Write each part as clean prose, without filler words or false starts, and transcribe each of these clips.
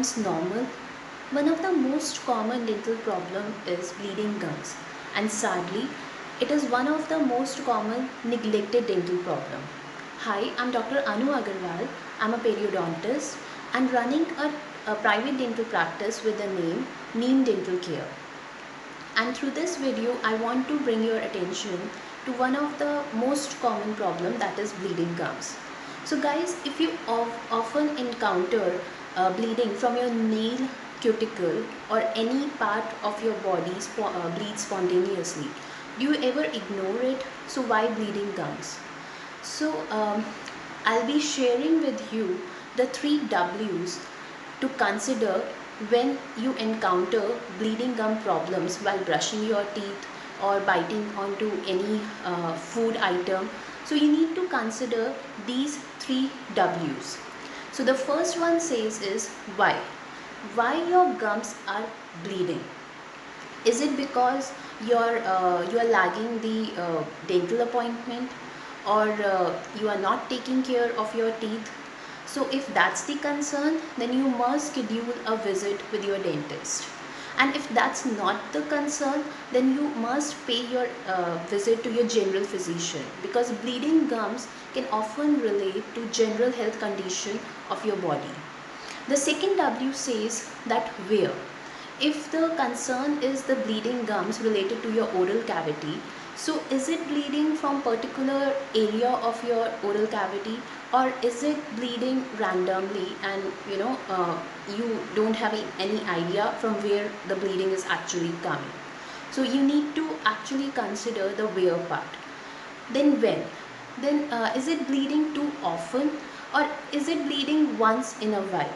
becomes normal, one of the most common dental problem is bleeding gums, and sadly, it is one of the most common neglected dental problem. Hi, I'm Dr. Anu Agarwal. I'm a periodontist and running a private dental practice with the name Neem Dental Care. And through this video, I want to bring your attention to one of the most common problem, that is bleeding gums. So guys, if you often encounter bleeding from your nail cuticle or any part of your body bleed spontaneously, do you ever ignore it? So why bleeding gums? So I'll be sharing with you the 3 W's to consider when you encounter bleeding gum problems while brushing your teeth or biting onto any food item. So you need to consider these 3 W's. So the first one says is why. Why your gums are bleeding? Is it because you are lagging the dental appointment, or you are not taking care of your teeth? So if that's the concern, then you must schedule a visit with your dentist. And if that's not the concern, then you must pay your visit to your general physician, because bleeding gums can often relate to general health condition of your body. The second W says that where. If the concern is the bleeding gums related to your oral cavity, so is it bleeding from particular area of your oral cavity, or is it bleeding randomly and you don't have any idea from where the bleeding is actually coming? So you need to actually consider the where part. Then when? Then is it bleeding too often, or is it bleeding once in a while?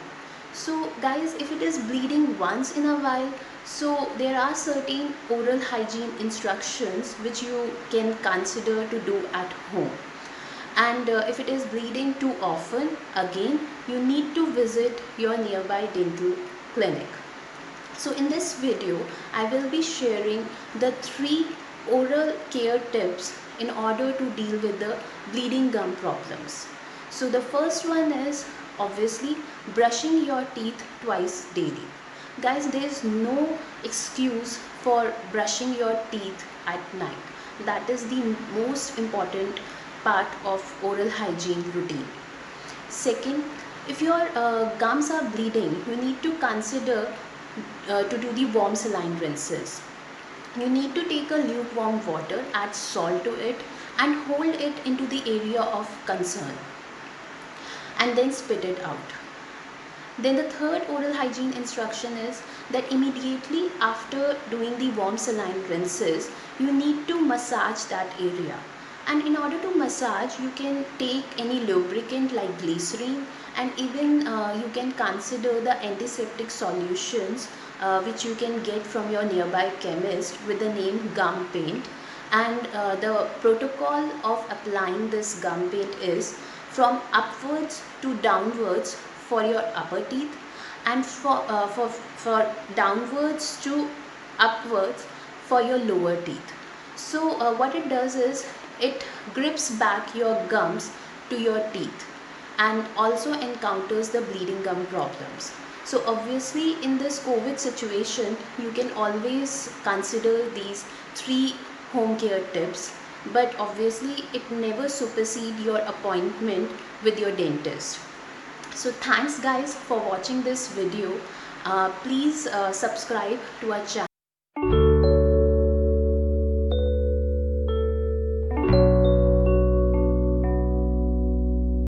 So guys, if it is bleeding once in a while, so there are certain oral hygiene instructions which you can consider to do at home. And if it is bleeding too often, again you need to visit your nearby dental clinic. So in this video, I will be sharing the 3 oral care tips in order to deal with the bleeding gum problems. So the first one is obviously brushing your teeth twice daily. Guys, there is no excuse for brushing your teeth at night. That is the most important part of oral hygiene routine. Second, if your gums are bleeding, you need to consider to do the warm saline rinses. You need to take a lukewarm water, add salt to it, and hold it into the area of concern, and then spit it out. Then the third oral hygiene instruction is that immediately after doing the warm saline rinses, you need to massage that area. And in order to massage, you can take any lubricant like glycerine, and even you can consider the antiseptic solutions which you can get from your nearby chemist with the name gum paint. And the protocol of applying this gum paint is from upwards to downwards for your upper teeth, and for downwards to upwards for your lower teeth. So what it does is it grips back your gums to your teeth and also encounters the bleeding gum problems. So obviously in this COVID situation, you can always consider these 3 home care tips, but obviously it never supersedes your appointment with your dentist. So thanks guys for watching this video. Please subscribe to our channel.